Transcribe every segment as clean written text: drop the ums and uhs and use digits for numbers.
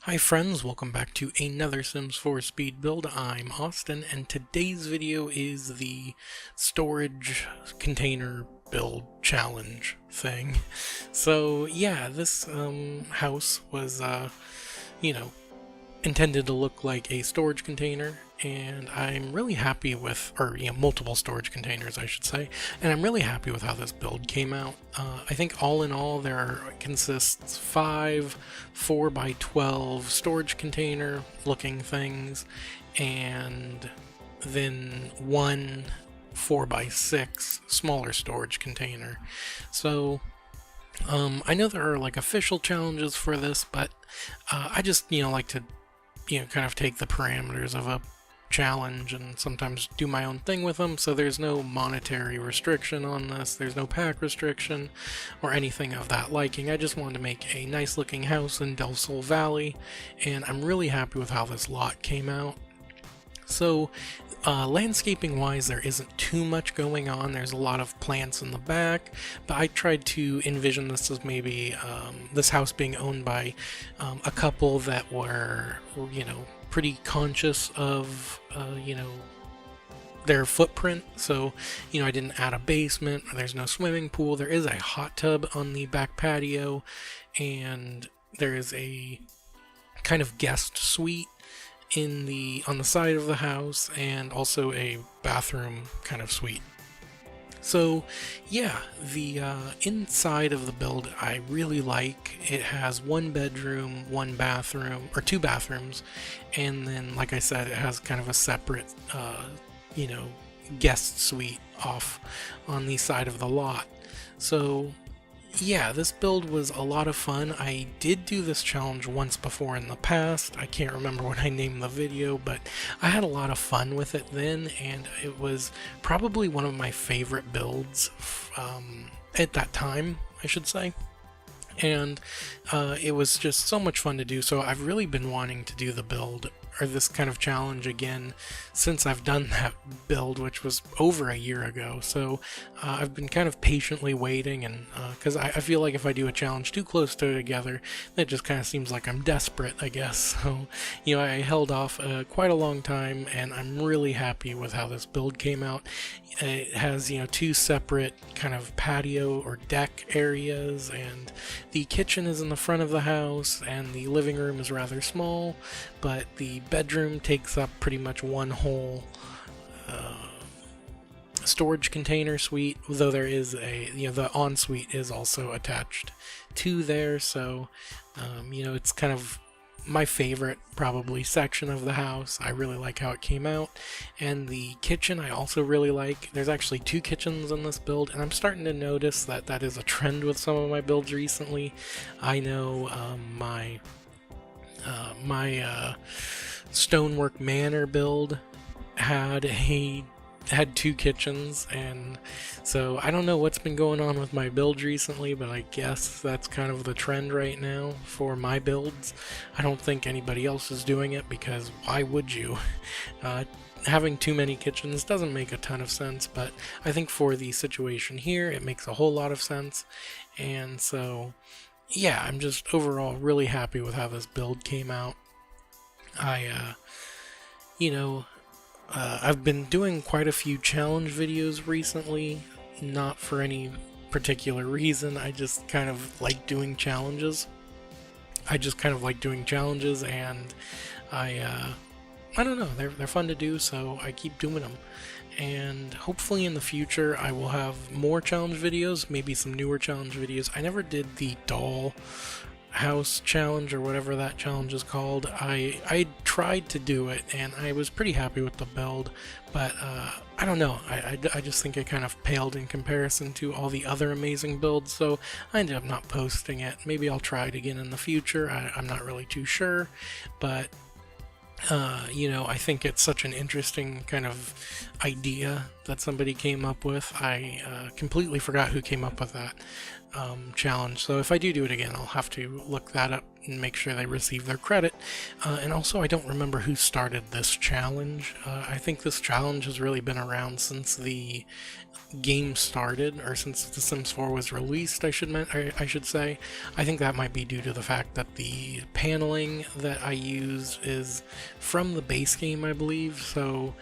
Hi friends, welcome back to another Sims 4 speed build. I'm Austin, and today's video is the storage container build challenge thing. So yeah, this house was, you know, intended to look like a storage container, and I'm really happy with, or multiple storage containers I should say, and I'm really happy with how this build came out. I think all in all consists 5 4x12 storage container looking things, and then one 4x6 smaller storage container. So I know there are like official challenges for this, but I just like to kind of take the parameters of a challenge and sometimes do my own thing with them, so there's no monetary restriction on this, there's no pack restriction or anything of that liking. I just wanted to make a nice looking house in Del Sol Valley, and I'm really happy with how this lot came out. So landscaping wise, there isn't too much going on. There's a lot of plants in the back, but I tried to envision this as maybe this house being owned by a couple that were, pretty conscious of, their footprint. So, I didn't add a basement, or there's no swimming pool. There is a hot tub on the back patio, and there is a kind of guest suite on the side of the house, and also a bathroom kind of suite. So yeah, the inside of the build I really like. It has one bedroom, one bathroom, or two bathrooms, and then like I said, it has kind of a separate guest suite off on the side of the lot. So yeah, this build was a lot of fun. I did do this challenge once before in the past. I can't remember what I named the video, but I had a lot of fun with it then, and it was probably one of my favorite builds at that time, I should say. And it was just so much fun to do, so I've really been wanting to do the build, or this kind of challenge again, since I've done that build, which was over a year ago. So I've been kind of patiently waiting, and because I feel like if I do a challenge too close to together, that just kind of seems like I'm desperate, I guess. So I held off quite a long time, and I'm really happy with how this build came out. It has two separate kind of patio or deck areas, and the kitchen is in the front of the house, and the living room is rather small, but the bedroom takes up pretty much one whole storage container suite, though there is the ensuite is also attached to there. So it's kind of my favorite probably section of the house. I really like how it came out, and the kitchen I also really like. There's actually two kitchens in this build, and I'm starting to notice that that is a trend with some of my builds recently. I know my Stonework Manor build had two kitchens, and so I don't know what's been going on with my builds recently, but I guess that's kind of the trend right now for my builds. I don't think anybody else is doing it, because why would you? Having too many kitchens doesn't make a ton of sense, but I think for the situation here it makes a whole lot of sense. And so yeah, I'm just overall really happy with how this build came out. I've been doing quite a few challenge videos recently, not for any particular reason. I just kind of like doing challenges. And I don't know, they're fun to do, so I keep doing them. And hopefully in the future I will have more challenge videos, maybe some newer challenge videos. I never did the doll house challenge, or whatever that challenge is called. I tried to do it, and I was pretty happy with the build, but I don't know, I just think it kind of paled in comparison to all the other amazing builds, so I ended up not posting it. Maybe I'll try it again in the future. I'm not really too sure, but I think it's such an interesting kind of idea that somebody came up with. I completely forgot who came up with that. challenge. So if I do it again, I'll have to look that up and make sure they receive their credit. And also, I don't remember who started this challenge. I think this challenge has really been around since the game started, or since The Sims 4 was released, I should say. I think that might be due to the fact that the paneling that I use is from the base game, I believe. So,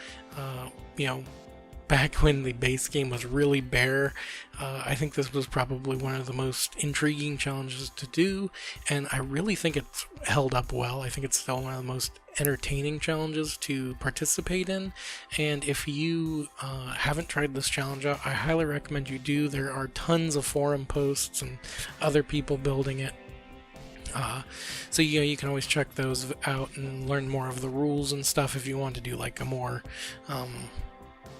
back when the base game was really bare, I think this was probably one of the most intriguing challenges to do, and I really think it's held up well. I think it's still one of the most entertaining challenges to participate in, and if you haven't tried this challenge out, I highly recommend you do. There are tons of forum posts and other people building it. So you can always check those out and learn more of the rules and stuff if you want to do like a more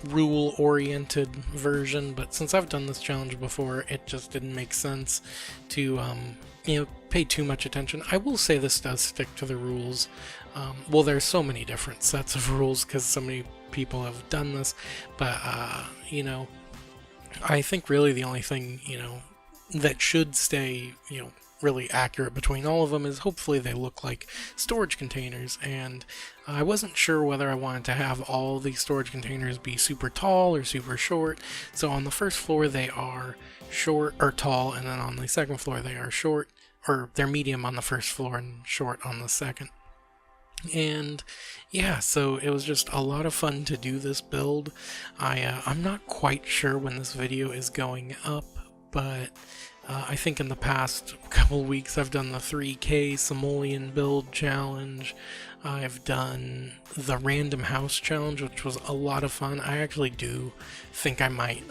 rule-oriented version, but since I've done this challenge before, it just didn't make sense to pay too much attention. I will say this does stick to the rules. Well, there's so many different sets of rules because so many people have done this, but I think really the only thing that should stay really accurate between all of them is hopefully they look like storage containers, and I wasn't sure whether I wanted to have all the storage containers be super tall or super short. So on the first floor they are short or tall, and then on the second floor they are short, or they're medium on the first floor and short on the second. And yeah, so it was just a lot of fun to do this build. I'm not quite sure when this video is going up, but I think in the past couple weeks I've done the 3K Simoleon build challenge. I've done the random house challenge, which was a lot of fun. I actually do think I might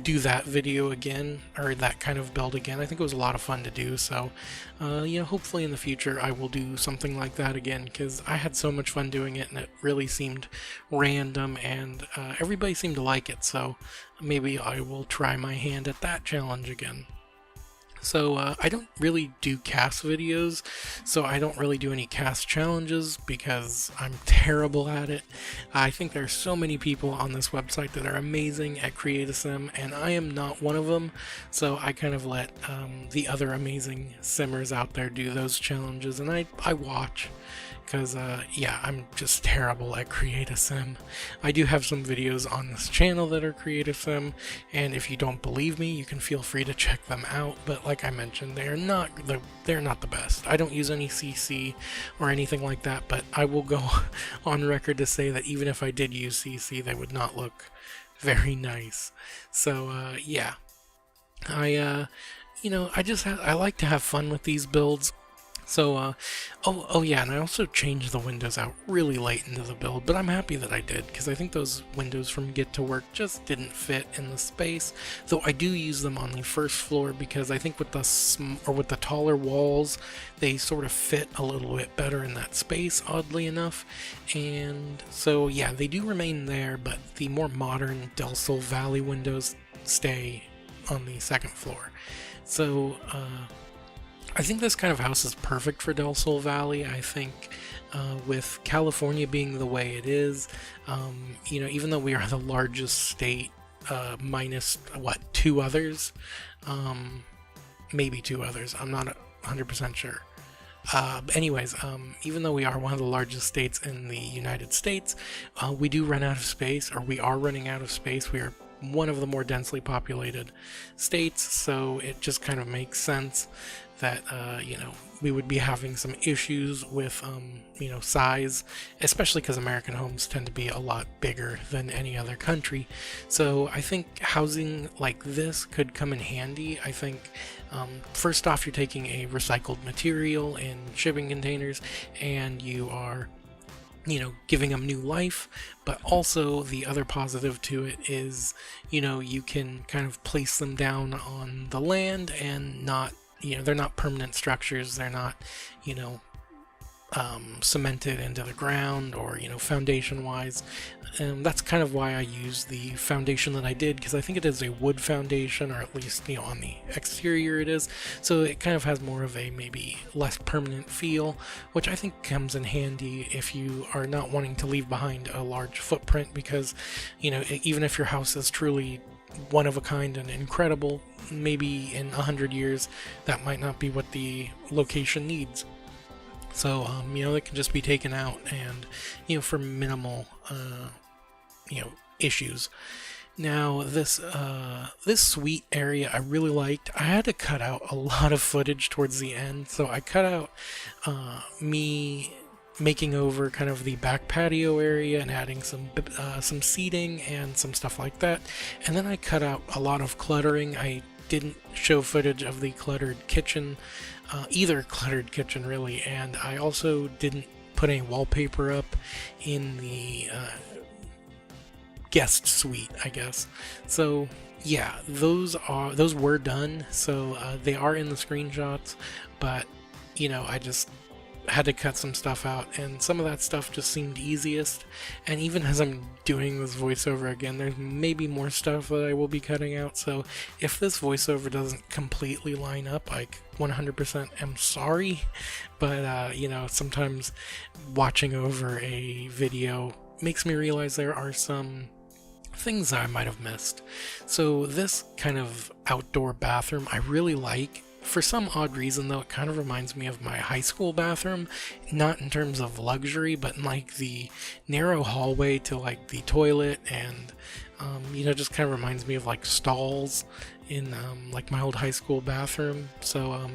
do that video again, or that kind of build again. I think it was a lot of fun to do, so hopefully in the future I will do something like that again, because I had so much fun doing it and it really seemed random, and everybody seemed to like it, so maybe I will try my hand at that challenge again. So I don't really do cast videos, so I don't really do any cast challenges because I'm terrible at it. I think there are so many people on this website that are amazing at Create a Sim, and I am not one of them, so I kind of let the other amazing simmers out there do those challenges, and I watch. Because, I'm just terrible at Create a Sim. I do have some videos on this channel that are Create a Sim, and if you don't believe me, you can feel free to check them out, but like I mentioned, they're not the best. I don't use any CC or anything like that, but I will go on record to say that even if I did use CC, they would not look very nice. So, I like to have fun with these builds. So, and I also changed the windows out really late into the build, but I'm happy that I did, because I think those windows from Get to Work just didn't fit in the space, though I do use them on the first floor, because I think with the taller walls, they sort of fit a little bit better in that space, oddly enough, and so, yeah, they do remain there, but the more modern Del Sol Valley windows stay on the second floor. So, I think this kind of house is perfect for Del Sol Valley. I think with California being the way it is, even though we are the largest state, minus, two others? Maybe two others. I'm not 100% sure. Even though we are one of the largest states in the United States, we do run out of space, or we are running out of space. We are one of the more densely populated states, so it just kind of makes sense that we would be having some issues with size, especially because American homes tend to be a lot bigger than any other country. So I think housing like this could come in handy. I think first off, you're taking a recycled material in shipping containers, and you are giving them new life, but also the other positive to it is, you can kind of place them down on the land and not, they're not permanent structures, they're not, cemented into the ground or, foundation wise. And that's kind of why I use the foundation that I did, because I think it is a wood foundation, or at least, on the exterior it is. So it kind of has more of a maybe less permanent feel, which I think comes in handy if you are not wanting to leave behind a large footprint, because, even if your house is truly one of a kind and incredible. Maybe in 100 years, that might not be what the location needs. So, it can just be taken out and, for minimal, issues. Now, this suite area I really liked. I had to cut out a lot of footage towards the end, so I cut out me making over kind of the back patio area and adding some seating and some stuff like that. And then I cut out a lot of cluttering. I didn't show footage of the cluttered kitchen, either cluttered kitchen really, and I also didn't put any wallpaper up in the guest suite, I guess. So yeah, those were done. So they are in the screenshots, but I just had to cut some stuff out, and some of that stuff just seemed easiest. And even as I'm doing this voiceover again, there's maybe more stuff that I will be cutting out. So if this voiceover doesn't completely line up, I 100% am sorry. But sometimes watching over a video makes me realize there are some things that I might have missed. So this kind of outdoor bathroom I really like. For some odd reason, though, it kind of reminds me of my high school bathroom, not in terms of luxury, but in like the narrow hallway to like the toilet, and just kind of reminds me of like stalls in like my old high school bathroom. So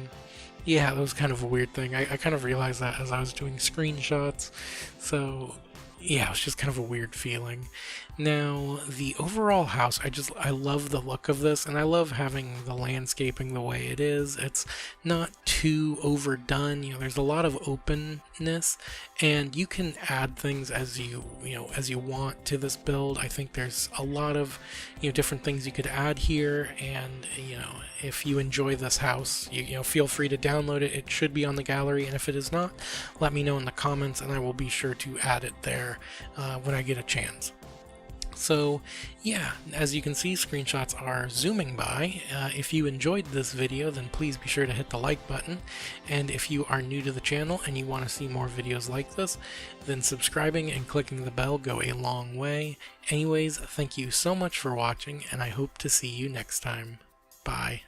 yeah, that was kind of a weird thing. I kind of realized that as I was doing screenshots. So yeah, it was just kind of a weird feeling. Now, the overall house, I love the look of this, and I love having the landscaping the way it is. It's not too overdone. There's a lot of openness, and you can add things as you want to this build. I think there's a lot of, different things you could add here, and, if you enjoy this house, feel free to download it. It should be on the gallery, and if it is not, let me know in the comments, and I will be sure to add it there when I get a chance. So yeah, as you can see, screenshots are zooming by. If you enjoyed this video, then please be sure to hit the like button. And if you are new to the channel and you want to see more videos like this, then subscribing and clicking the bell go a long way. Anyways, thank you so much for watching, and I hope to see you next time. Bye.